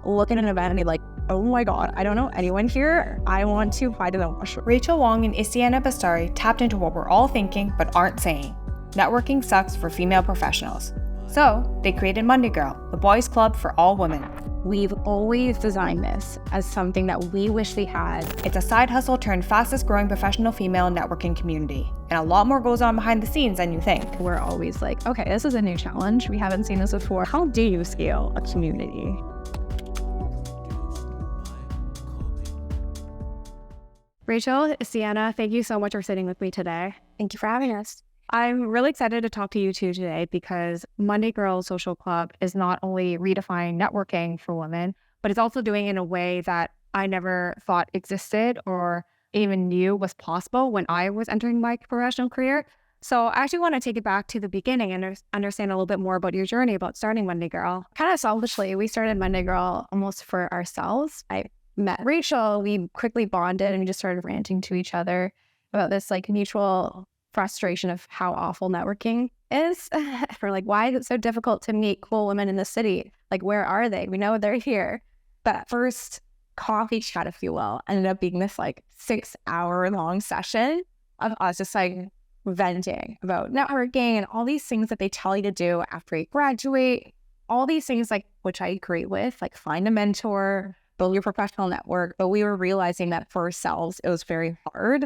look at an event and be like, oh my God, I don't know anyone here. I want to apply to the washroom. Rachel Wong and Istiana Bastari tapped into what we're all thinking but aren't saying. Networking sucks for female professionals. So they created Monday Girl, the boys' club for all women. We've always designed this as something that we wish we had. It's a side hustle turned fastest growing professional female networking community. And a lot more goes on behind the scenes than you think. We're always like, okay, this is a new challenge. We haven't seen this before. How do you scale a community? Rachel Istiana, thank you so much for sitting with me today. Thank you for having us. I'm really excited to talk to you two today because Monday Girl Social Club is not only redefining networking for women, but it's also doing it in a way that I never thought existed or even knew was possible when I was entering my professional career. So I actually want to take it back to the beginning and understand a little bit more about your journey about starting Monday Girl. Kind of selfishly, we started Monday Girl almost for ourselves. I met Rachel, we quickly bonded and we just started ranting to each other about this like mutual frustration of how awful networking is. We're like, why is it so difficult to meet cool women in the city? Like, where are they? We know they're here. But first coffee chat, if you will, ended up being this like 6-hour long session of us just like venting about networking and all these things that they tell you to do after you graduate. All these things like, which I agree with, like find a mentor, build your professional network. But we were realizing that for ourselves, it was very hard.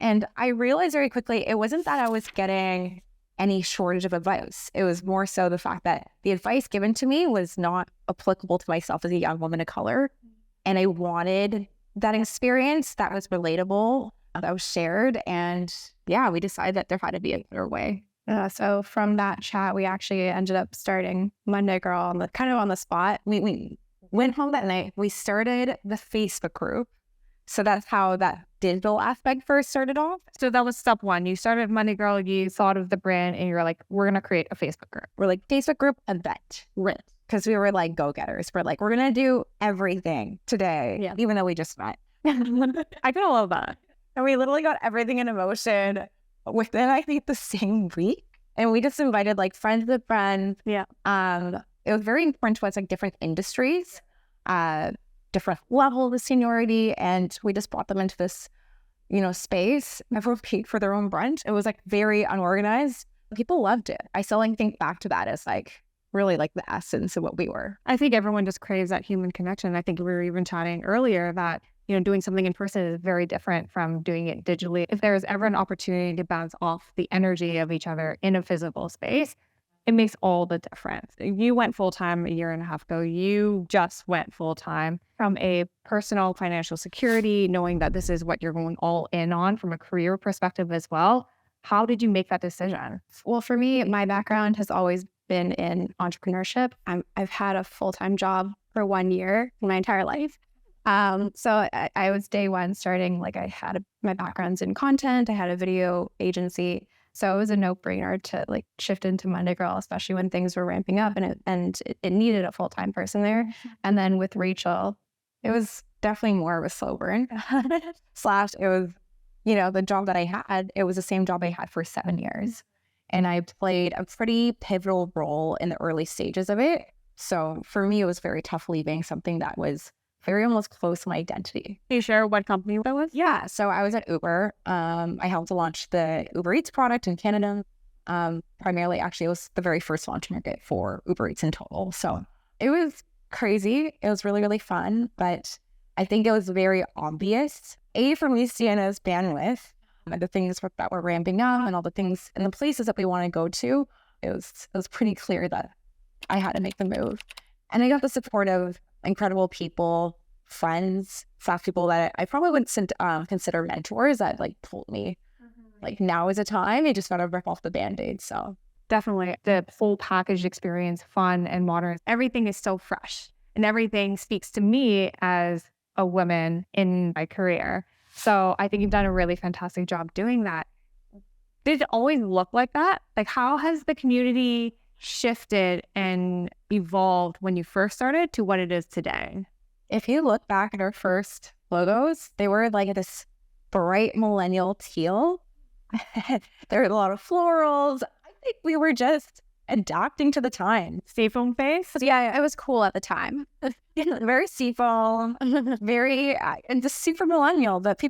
And I realized very quickly, it wasn't that I was getting any shortage of advice. It was more so the fact that the advice given to me was not applicable to myself as a young woman of color. And I wanted that experience that was relatable, that was shared. And yeah, we decided that there had to be a better way. So from that chat, we actually ended up starting Monday Girl on the spot. We went home that night. We started the Facebook group. So that's how that digital aspect first started off. So that was step one. You started Monday Girl, you thought of the brand, and you're like, we're going to create a Facebook group. We're like, Facebook group event. Because we were like go-getters. We're like, we're going to do everything today, even though we just met. I kind of love that. And we literally got everything in motion within, I think, the same week. And we just invited like friends of friends. Yeah. It was very important to us, like different industries, different levels of seniority, and we just brought them into this, space. Everyone paid for their own brunch. It was like very unorganized. People loved it. I still like think back to that as like really like the essence of what we were. I think everyone just craves that human connection. I think we were even chatting earlier that, doing something in person is very different from doing it digitally. If there's ever an opportunity to bounce off the energy of each other in a physical space, it makes all the difference. You went full-time a year and a half ago. You just went full-time from a personal financial security, knowing that this is what you're going all in on from a career perspective as well. How did you make that decision? Well, for me, my background has always been in entrepreneurship. I've had a full-time job for 1 year in my entire life. So I was day one starting, like my background's in content. I had a video agency. So it was a no-brainer to like shift into Monday Girl, especially when things were ramping up and it needed a full-time person there. And then with Rachel, it was definitely more of a slow burn. It was, the job that I had, it was the same job I had for 7 years. And I played a pretty pivotal role in the early stages of it. So for me, it was very tough leaving something that was very almost close to my identity. Can you share what company that was? Yeah, so I was at Uber. I helped to launch the Uber Eats product in Canada. Primarily, actually, it was the very first launch market for Uber Eats in total. So it was crazy. It was really, really fun. But I think it was very obvious, from Istiana's bandwidth, and the things that were ramping up and all the things and the places that we want to go to, it was pretty clear that I had to make the move. And I got the support of incredible people, friends, staff people that I probably wouldn't consider mentors that like told me like now is a time. You just got to rip off the Band-Aid. So definitely the full package experience, fun and modern. Everything is so fresh and everything speaks to me as a woman in my career. So I think you've done a really fantastic job doing that. Did it always look like that? Like how has the community shifted and evolved when you first started to what it is today? If you look back at our first logos, they were like this bright millennial teal. There were a lot of florals. I think we were just adapting to the time. Seafoam face? Yeah, I was cool at the time. Very seafoam, very, and just super millennial, but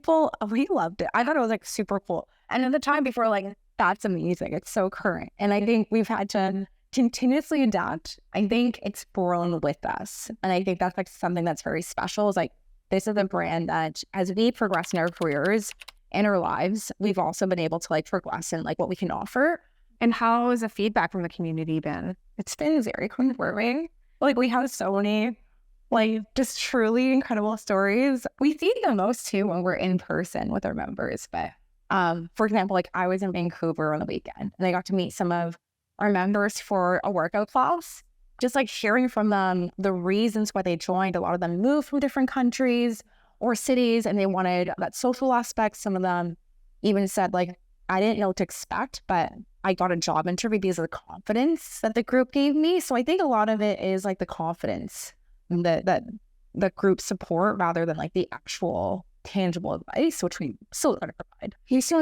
we loved it. I thought it was like super cool. And at the time before, like, that's amazing. It's so current. And I think we've had to continuously adapt. I think it's grown with us. And I think that's like something that's very special is like, this is a brand that as we progress in our careers and our lives, we've also been able to like progress in like what we can offer. And how has the feedback from the community been? It's been very confirming. Like we have so many like just truly incredible stories. We see the most too when we're in person with our members. But for example, like I was in Vancouver on the weekend and I got to meet some of our members for a workout class. Just like hearing from them the reasons why they joined. A lot of them moved from different countries or cities and they wanted that social aspect. Some of them even said like, I didn't know what to expect, but I got a job interview because of the confidence that the group gave me. So I think a lot of it is like the confidence that the group support rather than like the actual tangible advice, which we still got to provide.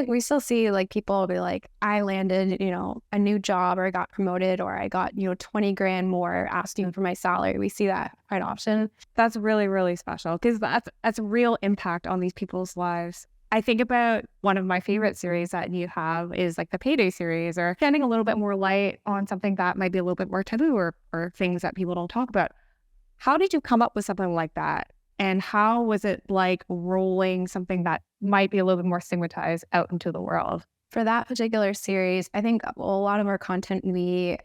We still see like people be like, I landed, a new job or I got promoted or I got, 20 grand more asking for my salary. We see that quite often. That's really, really special because that's a real impact on these people's lives. I think about one of my favorite series that you have is like the Payday series or shedding a little bit more light on something that might be a little bit more taboo or things that people don't talk about. How did you come up with something like that? And how was it like rolling something that might be a little bit more stigmatized out into the world? For that particular series, I think a lot of our content we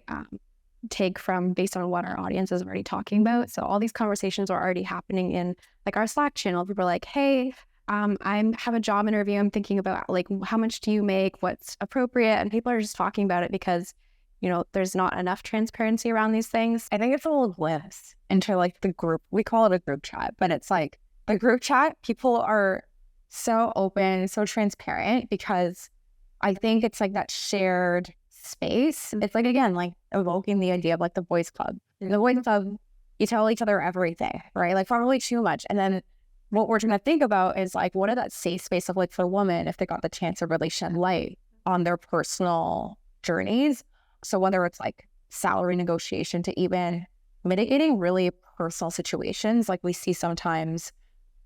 take from based on what our audience is already talking about. So all these conversations are already happening in like our Slack channel. People are like, hey, I have a job interview. I'm thinking about like, how much do you make? What's appropriate? And people are just talking about it because, there's not enough transparency around these things. I think it's a little glimpse into like the group. We call it a group chat, but it's like the group chat. People are so open, so transparent because I think it's like that shared space. It's like, again, like evoking the idea of like the boys club. The boys club, you tell each other everything, right? Like probably too much. And then what we're trying to think about is like, what is that safe space of like for a woman if they got the chance to really shed light on their personal journeys? So whether it's like salary negotiation to even mitigating really personal situations, like we see sometimes,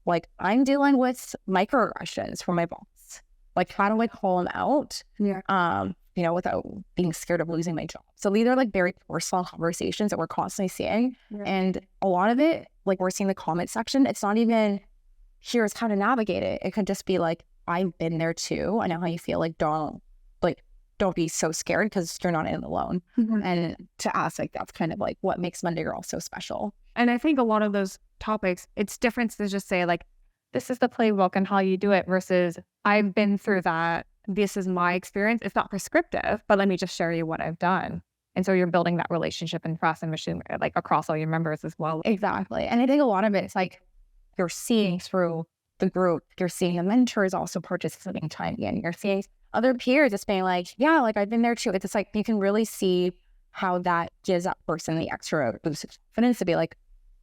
like I'm dealing with microaggressions from my boss. Like how do I call them out? Yeah. Without being scared of losing my job. So these are like very personal conversations that we're constantly seeing. Yeah. And a lot of it, like we're seeing the comment section, it's not even here's how to navigate it. It could just be like, I've been there too. I know how you feel. Like don't be so scared because you're not in it alone. Mm-hmm. And to us, like that's kind of like what makes Monday Girl so special. And I think a lot of those topics, it's different to just say like, this is the playbook and how you do it versus I've been through that. This is my experience. It's not prescriptive, but let me just share you what I've done. And so you're building that relationship and trust and mission like across all your members as well. Exactly. And I think a lot of it's like you're seeing through the group, you're seeing the mentors also participating time in, you're seeing other peers just being like, yeah, like I've been there too. It's just like you can really see how that gives that person the extra boost of confidence to be like,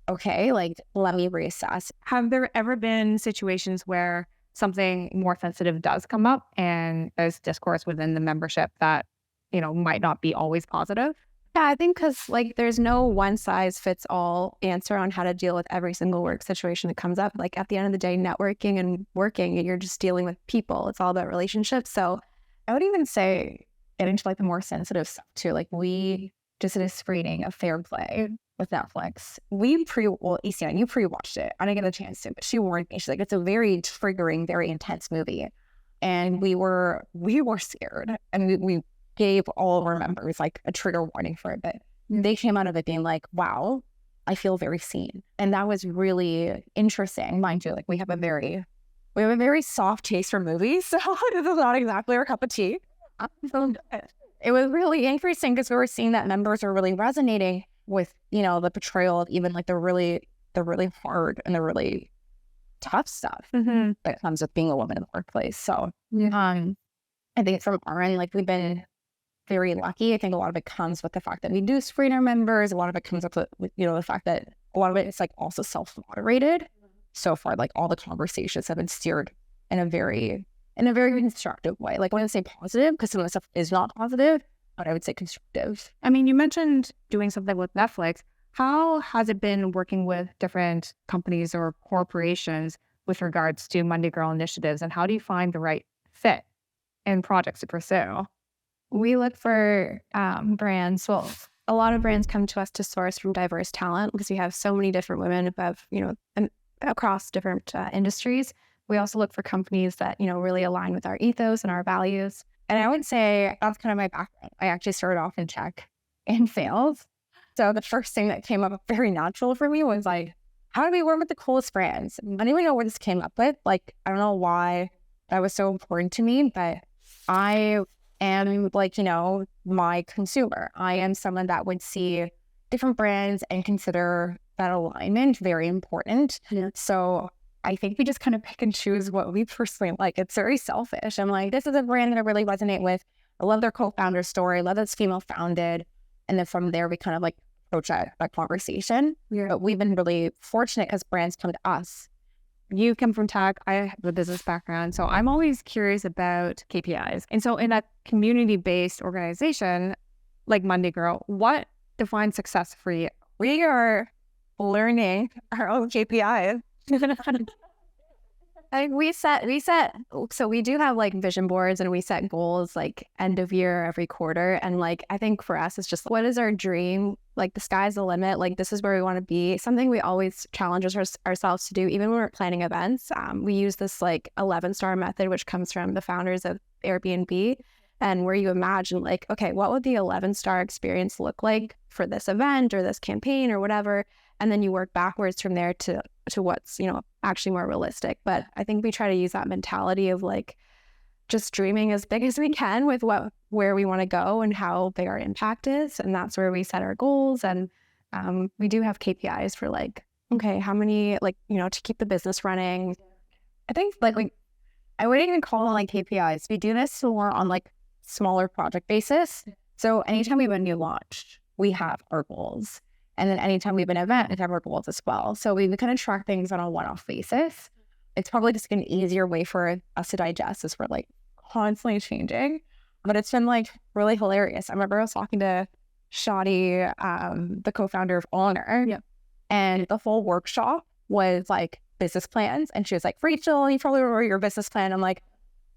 okay, like let me reassess. Have there ever been situations where something more sensitive does come up and there's discourse within the membership that, might not be always positive? Yeah, I think because like there's no one size fits all answer on how to deal with every single work situation that comes up. Like at the end of the day, networking and working, and you're just dealing with people. It's all about relationships. So I would even say get into like the more sensitive stuff too. Like we just did a screening of Fair Play with Netflix. Istiana, you pre-watched it. I didn't get a chance to, but she warned me. She's like, it's a very triggering, very intense movie. And we were scared. And we gave all of our members like a trigger warning for it. But they came out of it being like, wow, I feel very seen. And that was really interesting. Mind you, like we have a very soft taste for movies. So this is not exactly our cup of tea. So it was really interesting because we were seeing that members are really resonating with, the portrayal of even like the really hard and the really tough stuff that comes with being a woman in the workplace. So I think from our end, like we've been very lucky. I think a lot of it comes with the fact that we do screen our members. A lot of it comes up with, the fact that a lot of it is like also self-moderated. So far, like all the conversations have been steered in a very constructive way. Like when I say positive, because some of the stuff is not positive, but I would say constructive. I mean, you mentioned doing something with Netflix. How has it been working with different companies or corporations with regards to Monday Girl initiatives? And how do you find the right fit and projects to pursue? We look for brands. Well, a lot of brands come to us to source from diverse talent because we have so many different women who have, across different industries. We also look for companies that, really align with our ethos and our values. And I would say that's kind of my background. I actually started off in tech and sales. So the first thing that came up very natural for me was like, how do we work with the coolest brands? I don't even know where this came up with. Like, I don't know why that was so important to me, but I am like, my consumer. I am someone that would see different brands and consider that alignment very important. Yeah. So I think we just kind of pick and choose what we personally like. It's very selfish. I'm like, this is a brand that I really resonate with. I love their co-founder story. I love that it's female founded. And then from there, we kind of like approach that conversation. Yeah. But we've been really fortunate because brands come to us. You come from tech. I have a business background. So I'm always curious about KPIs. And so in a community-based organization like Monday Girl, what defines success for you? We are learning our own KPIs. So we do have like vision boards and we set goals like end of year every quarter. And like, I think for us, it's just what is our dream? Like the sky's the limit. Like this is where we want to be. Something we always challenge ourselves to do, even when we're planning events. We use this like 11-star method, which comes from the founders of Airbnb. And where you imagine like, okay, what would the 11-star experience look like for this event or this campaign or whatever? And then you work backwards from there to what's, actually more realistic. But I think we try to use that mentality of like just dreaming as big as we can with where we want to go and how big our impact is. And that's where we set our goals. And we do have KPIs for like, okay, how many, like, to keep the business running. I think like I wouldn't even call them like KPIs. We do this more on like smaller project basis. So anytime we have a new launch, we have our goals. And then anytime we have an event, we have our goals as well. So we kind of track things on a one-off basis. It's probably just an easier way for us to digest as we're like constantly changing. But it's been like really hilarious. I remember I was talking to Shadi, the co-founder of Honor. Yeah. And the whole workshop was like business plans. And she was like, Rachel, you probably remember your business plan. I'm like,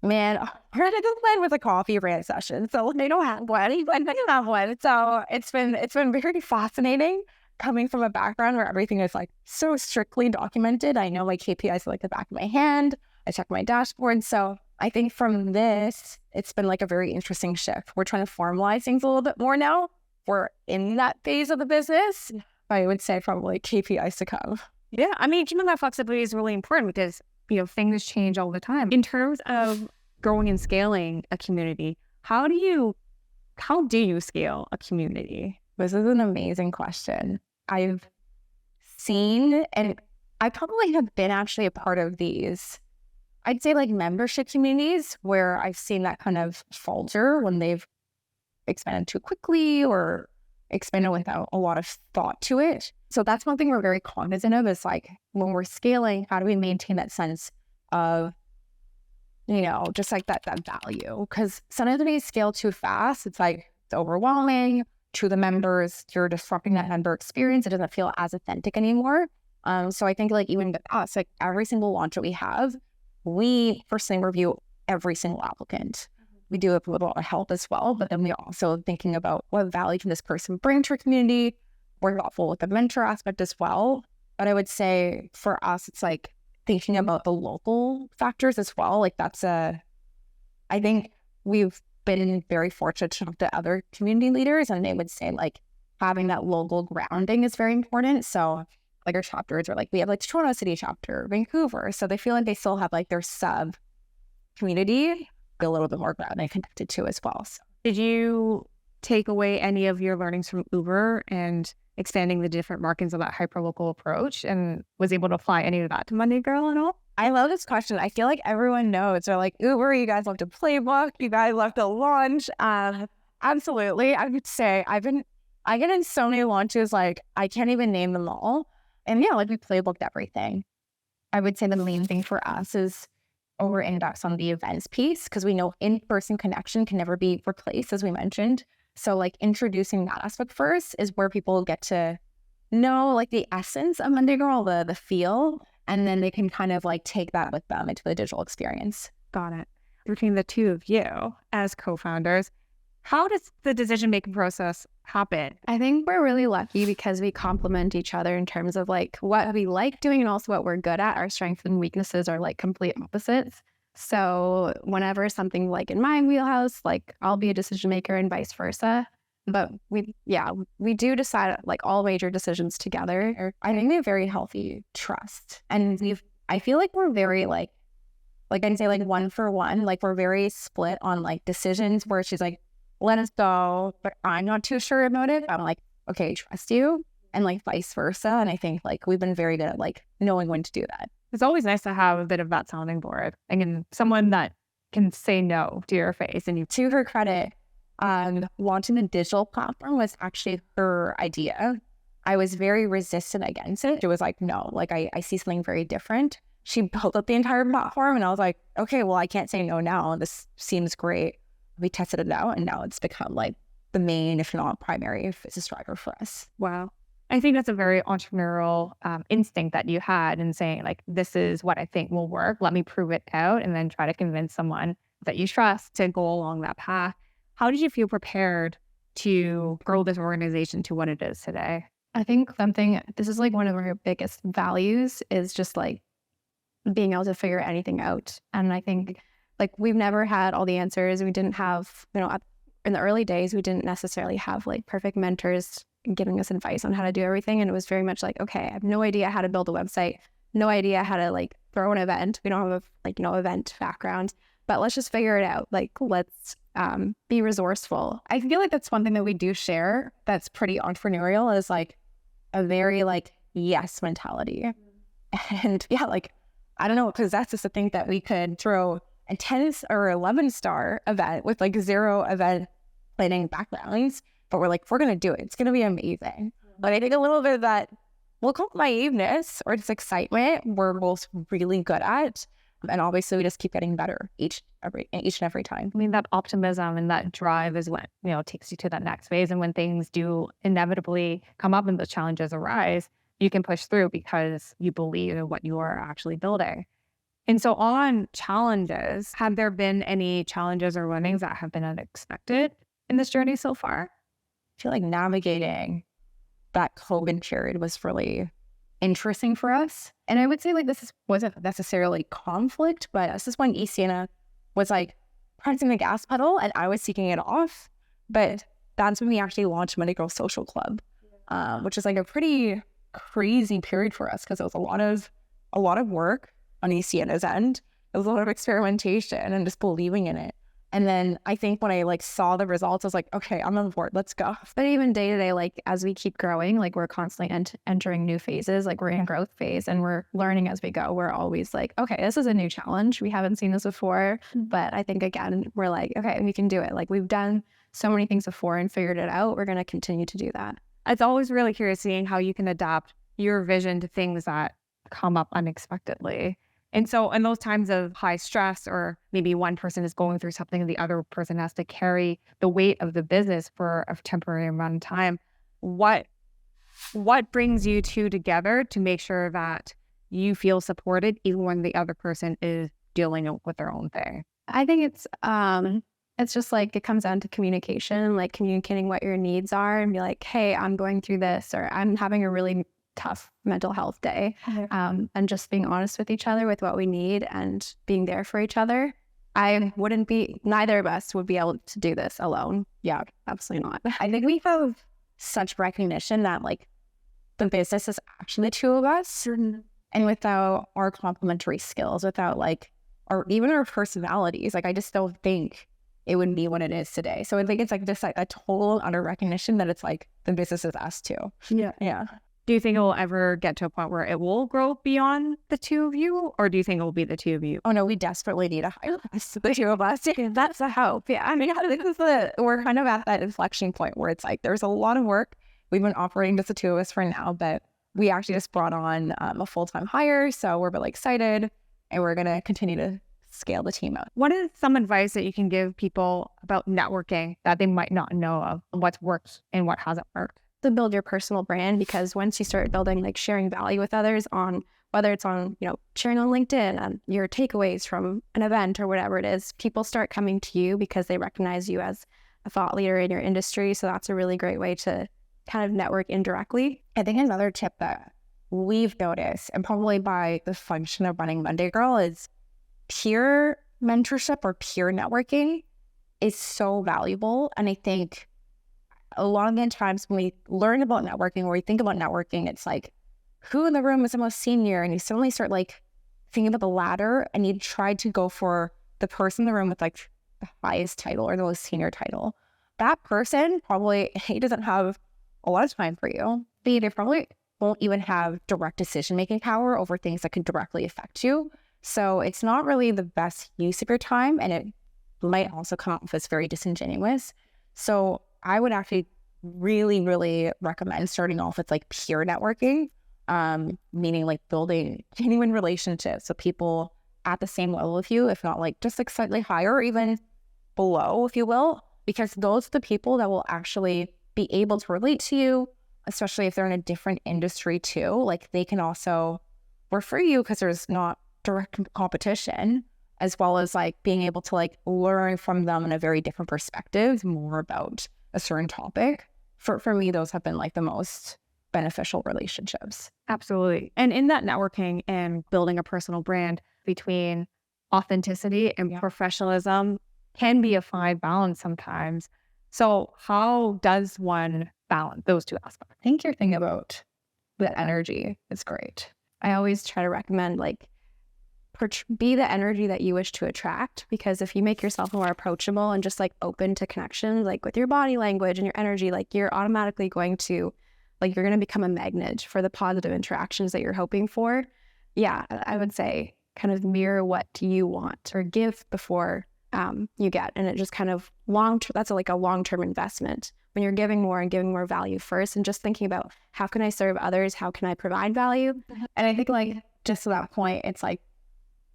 man, our business plan was a coffee rant session. So they don't have one, but they don't have one. So it's been very fascinating coming from a background where everything is like so strictly documented. I know my KPIs are like the back of my hand. I check my dashboard. So I think from this, it's been like a very interesting shift. We're trying to formalize things a little bit more now. We're in that phase of the business. I would say probably KPIs to come. Yeah, I mean, keeping that flexibility is really important because, things change all the time. In terms of growing and scaling a community, how do you scale a community? This is an amazing question. I've seen, and I probably have been actually a part of these, I'd say like membership communities where I've seen that kind of falter when they've expanded too quickly or expanded without a lot of thought to it. So that's one thing we're very cognizant of is like when we're scaling, how do we maintain that sense of, just like that value? Because sometimes when you scale too fast, it's like it's overwhelming to the members. You're disrupting that member experience. It doesn't feel as authentic anymore. So I think like even with us, like every single launch that we have, we personally review every single applicant. We do it with a lot of help as well, but then we're also thinking about what value can this person bring to our community. We're thoughtful with the mentor aspect as well. But I would say for us, it's like thinking about the local factors as well. Like I think we've been very fortunate to talk to other community leaders and they would say like having that local grounding is very important. So like our chapters are like, we have like Toronto City chapter, Vancouver. So they feel like they still have like their sub community a little bit more grounded and connected to as well. So. Did you take away any of your learnings from Uber and expanding the different markets of that hyperlocal approach and was able to apply any of that to Monday Girl at all? I love this question. I feel like everyone knows. They're like, Uber, you guys love to playbook. You guys love to launch. Absolutely. I would say I get in so many launches, like I can't even name them all. And yeah, like we playbooked everything. I would say the main thing for us is over-index on the events piece because we know in-person connection can never be replaced, as we mentioned. So like introducing that aspect first is where people get to know like the essence of Monday Girl, the feel, and then they can kind of like take that with them into the digital experience. Got it. Between the two of you as co-founders, how does the decision-making process happen? I think we're really lucky because we complement each other in terms of like what we like doing and also what we're good at. Our strengths and weaknesses are like complete opposites. So whenever something like in my wheelhouse, like I'll be a decision maker and vice versa. But we do decide like all major decisions together. I think we have very healthy trust. And I feel like we're very like I'd say like one for one, like we're very split on like decisions where she's like, let us go, but I'm not too sure about it. I'm like, okay, trust you, and like vice versa. And I think like we've been very good at like knowing when to do that. It's always nice to have a bit of that sounding board. Again, someone that can say no to your face. And to her credit, launching the digital platform was actually her idea. I was very resistant against it. It was like, no, like I see something very different. She built up the entire platform and I was like, okay, well, I can't say no now. This seems great. We tested it out and now it's become like the main, if not primary, business driver for us. Wow. I think that's a very entrepreneurial instinct that you had in saying like, this is what I think will work. Let me prove it out and then try to convince someone that you trust to go along that path. How did you feel prepared to grow this organization to what it is today? I think this is like one of our biggest values is just like being able to figure anything out. And I think like we've never had all the answers. We didn't have, in the early days, we didn't necessarily have like perfect mentors giving us advice on how to do everything. And it was very much like, okay, I have no idea how to build a website, no idea how to like throw an event. We don't have event background, but let's just figure it out. Like, let's be resourceful. I feel like that's one thing that we do share that's pretty entrepreneurial is like a very like yes mentality. And yeah, like, I don't know what possessed us to think that we could throw a 10 or 11-star event with like 0 event planning backgrounds, but we're like, we're going to do it. It's going to be amazing. But I think a little bit of that, we'll call it naiveness or just excitement, we're both really good at. And obviously we just keep getting better each and every time. I mean, that optimism and that drive is what, takes you to that next phase. And when things do inevitably come up and those challenges arise, you can push through because you believe in what you are actually building. And so on challenges, have there been any challenges or learnings that have been unexpected in this journey so far? I feel like navigating that COVID period was really interesting for us. And I would say like wasn't necessarily conflict, but this is when Istiana was like pressing the gas pedal and I was seeking it off. But that's when we actually launched Monday Girl Social Club, which is like a pretty crazy period for us because it was a lot of work on Istiana's end. It was a lot of experimentation and just believing in it. And then I think when I like saw the results, I was like, okay, I'm on board. Let's go. But even day to day, like as we keep growing, like we're constantly entering new phases. Like we're in a growth phase and we're learning as we go. We're always like, okay, this is a new challenge. We haven't seen this before. But I think again, we're like, okay, we can do it. Like we've done so many things before and figured it out. We're going to continue to do that. It's always really curious seeing how you can adapt your vision to things that come up unexpectedly. And so in those times of high stress, or maybe one person is going through something and the other person has to carry the weight of the business for a temporary amount of time, what brings you two together to make sure that you feel supported even when the other person is dealing with their own thing? I think it's just like it comes down to communication, like communicating what your needs are and be like, hey, I'm going through this, or I'm having a really tough mental health day, and just being honest with each other with what we need and being there for each other. Neither of us would be able to do this alone. Yeah, absolutely not. I think we have such recognition that like the business is actually the two of us, and without our complementary skills, without like even our personalities, like I just don't think it would be what it is today. So I think it's like just like a total under recognition that it's like the business is us too. Yeah. Do you think it will ever get to a point where it will grow beyond the two of you, or do you think it will be the two of you? Oh no, we desperately need a hire us, the two of us. That's the hope. Yeah, I mean, we're kind of at that inflection point where it's like there's a lot of work. We've been operating just the two of us for now, but we actually just brought on a full-time hire, so we're really excited, and we're gonna continue to scale the team out. What is some advice that you can give people about networking that they might not know of, what's worked and what hasn't worked? To build your personal brand, because once you start building, like sharing value with others on, whether it's on, sharing on LinkedIn and your takeaways from an event or whatever it is, people start coming to you because they recognize you as a thought leader in your industry. So that's a really great way to kind of network indirectly. I think another tip that we've noticed, and probably by the function of running Monday Girl, is peer mentorship or peer networking is so valuable. And I think a lot of the times when we learn about networking or we think about networking, it's like, who in the room is the most senior? And you suddenly start like thinking about the ladder, and you try to go for the person in the room with like the highest title or the most senior title. That person probably, he doesn't have a lot of time for you. B, they probably won't even have direct decision-making power over things that could directly affect you. So it's not really the best use of your time, and it might also come off as very disingenuous. So I would actually really, really recommend starting off with like peer networking, meaning like building genuine relationships with people at the same level with you, if not like just like slightly higher or even below, if you will, because those are the people that will actually be able to relate to you, especially if they're in a different industry too. Like they can also refer you because there's not direct competition, as well as like being able to like learn from them in a very different perspective, more about a certain topic. For me, those have been like the most beneficial relationships. Absolutely. And in that networking and building a personal brand, between authenticity and professionalism can be a fine balance sometimes. So how does one balance those two aspects? I think your thing about the energy is great. I always try to recommend like be the energy that you wish to attract, because if you make yourself more approachable and just like open to connections, like with your body language and your energy, like you're automatically going to you're going to become a magnet for the positive interactions that you're hoping for. Yeah, I would say kind of mirror what you want or give before you get. And it just kind of that's like a long-term investment when you're giving more value first, and just thinking about how can I serve others? How can I provide value? And I think like just to that point, it's like,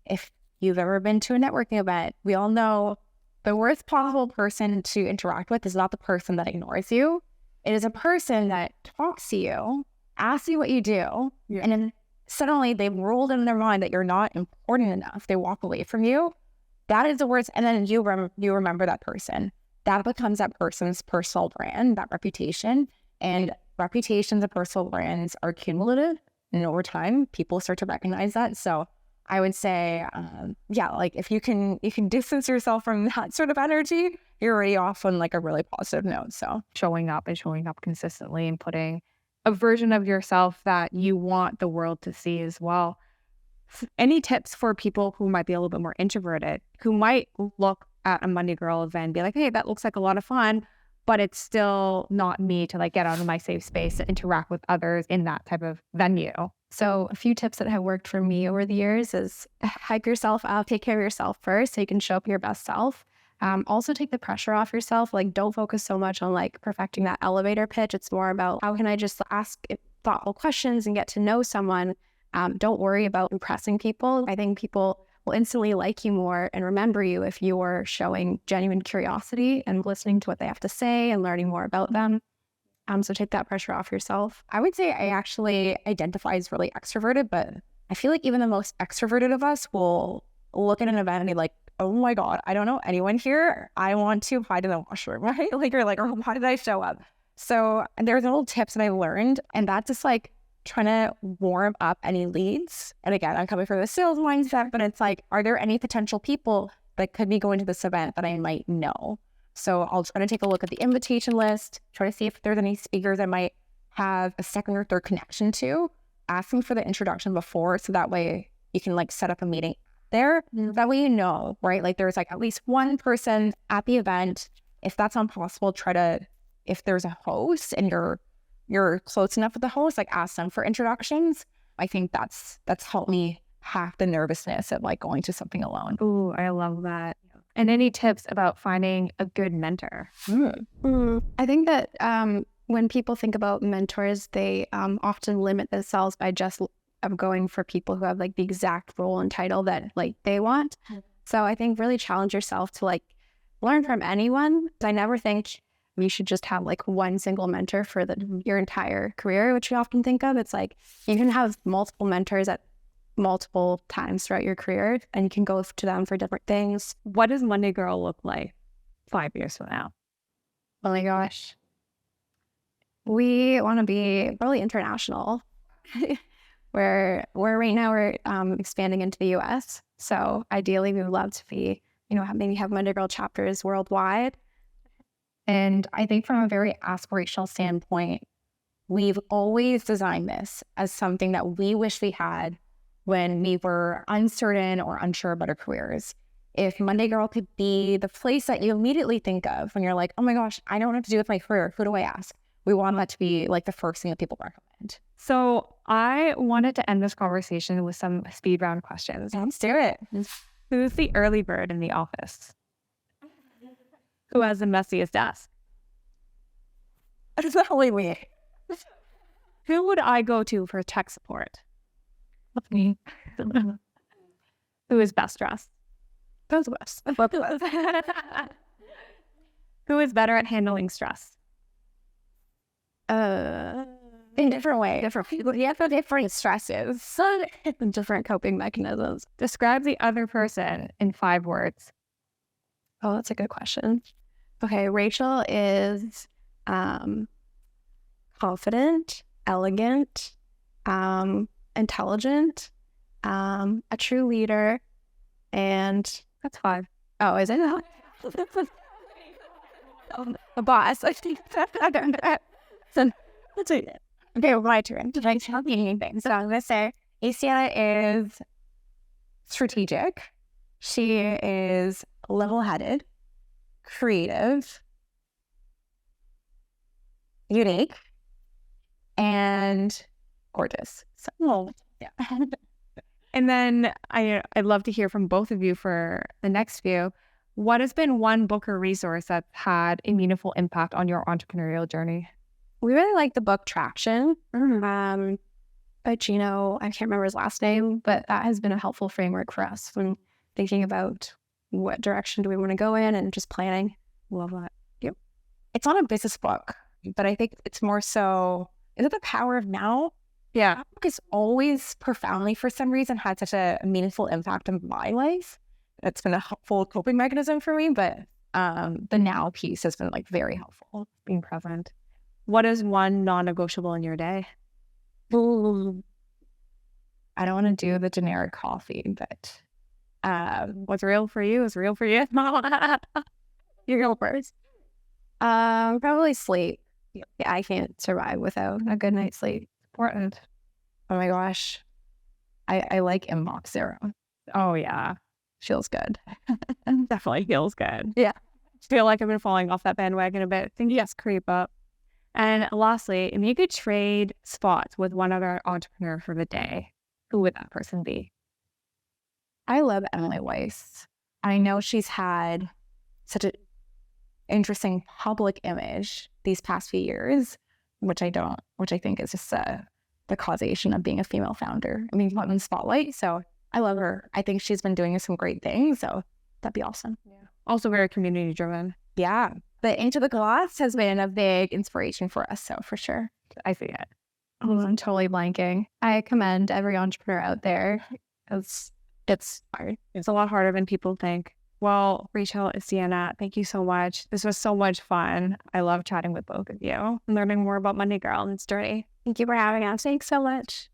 if you've ever been to a networking event, we all know the worst possible person to interact with is not the person that ignores you. It is a person that talks to you, asks you what you do, and then suddenly they've rolled in their mind that you're not important enough. They walk away from you. That is the worst. And then you remember that person. That becomes that person's personal brand, that reputation. And reputations and personal brands are cumulative. And over time, people start to recognize that. So I would say, like if you can distance yourself from that sort of energy, you're already off on like a really positive note. So showing up consistently and putting a version of yourself that you want the world to see as well. Any tips for people who might be a little bit more introverted, who might look at a Monday Girl event and be like, hey, that looks like a lot of fun, but it's still not me to like get out of my safe space to interact with others in that type of venue? So a few tips that have worked for me over the years is hype yourself up, take care of yourself first so you can show up your best self. Also take the pressure off yourself. Like don't focus so much on like perfecting that elevator pitch. It's more about how can I just ask thoughtful questions and get to know someone. Don't worry about impressing people. I think people will instantly like you more and remember you if you're showing genuine curiosity and listening to what they have to say and learning more about them. So take that pressure off yourself. I would say I actually identify as really extroverted, but I feel like even the most extroverted of us will look at an event and be like, oh my God, I don't know anyone here. I want to hide in the washroom, right? Like you're like, oh, why did I show up? So there's little tips that I learned, and that's just like trying to warm up any leads. And again, I'm coming from the sales mindset, but it's like, are there any potential people that could be going to this event that I might know? So I'll try to take a look at the invitation list, try to see if there's any speakers I might have a second or third connection to, asking for the introduction before, so that way you can like set up a meeting there. That way you know, right? Like there's like at least one person at the event. If that's not possible, if there's a host and you're close enough with the host, like ask them for introductions. I think that's helped me hack the nervousness of like going to something alone. Ooh, I love that. And any tips about finding a good mentor? I think that when people think about mentors, they often limit themselves by just going for people who have like the exact role and title that like they want. So I think really challenge yourself to like learn from anyone. I never think you should just have like one single mentor for your entire career, which we often think of. It's like you can have multiple mentors at multiple times throughout your career, and you can go to them for different things. What does Monday Girl look like 5 years from now? Oh my gosh. We want to be really international. where right now we're expanding into the US. So ideally we would love to be, maybe have Monday Girl chapters worldwide. And I think from a very aspirational standpoint, we've always designed this as something that we wish we had when we were uncertain or unsure about our careers. If Monday Girl could be the place that you immediately think of when you're like, oh my gosh, I don't know what to do with my career. Who do I ask? We want that to be like the first thing that people recommend. So I wanted to end this conversation with some speed round questions. Let's do it. Who's the early bird in the office? Who has the messiest desk? It's only me. Who would I go to for tech support? Me. Who is best dressed? Both of us. Who is better at handling stress? In different ways. Different people. You have different stresses and different coping mechanisms. Describe the other person in 5 words. Oh, that's a good question. Okay, Rachel is confident, elegant, intelligent, a true leader, and That's 5. oh, is it? A boss. I think so. Let's do it. Okay, my turn. Did I tell you anything? So I'm gonna say Istiana is strategic. She is level-headed, creative, unique, and gorgeous. So, yeah. And then I'd love to hear from both of you for the next few. What has been one book or resource that's had a meaningful impact on your entrepreneurial journey? We really like the book Traction. By Gino, I can't remember his last name, but that has been a helpful framework for us when thinking about what direction do we want to go in and just planning. Love that. Yep. It's not a business book, but I think it's more so, is it The Power of Now? Yeah. That book has always profoundly, for some reason, had such a meaningful impact in my life. It's been a helpful coping mechanism for me, but the now piece has been like very helpful. Being present. What is one non-negotiable in your day? Ooh. I don't want to do the generic coffee, but What's real for you is real for you. You go first. Probably sleep. Yeah, I can't survive without a good night's sleep. Important. oh my gosh, I like Inbox Zero. Oh, yeah. Feels good. Definitely feels good. Yeah. Feel like I've been falling off that bandwagon a bit. Think yes, creep up. And lastly, if you could trade spots with one other entrepreneur for the day, who would that person be? I love Emily Weiss. I know she's had such an interesting public image these past few years, which I think is just the causation of being a female founder. I mean, not in the spotlight. So I love her. I think she's been doing some great things. So that'd be awesome. Yeah. Also very community driven. Yeah. But Into the Glass has been a big inspiration for us. So for sure. I see it. Oh, I'm totally blanking. I commend every entrepreneur out there. It's hard. It's a lot harder than people think. Well, Rachel, Istiana, thank you so much. This was so much fun. I love chatting with both of you and learning more about Monday Girl and its journey. Thank you for having us. Thanks so much.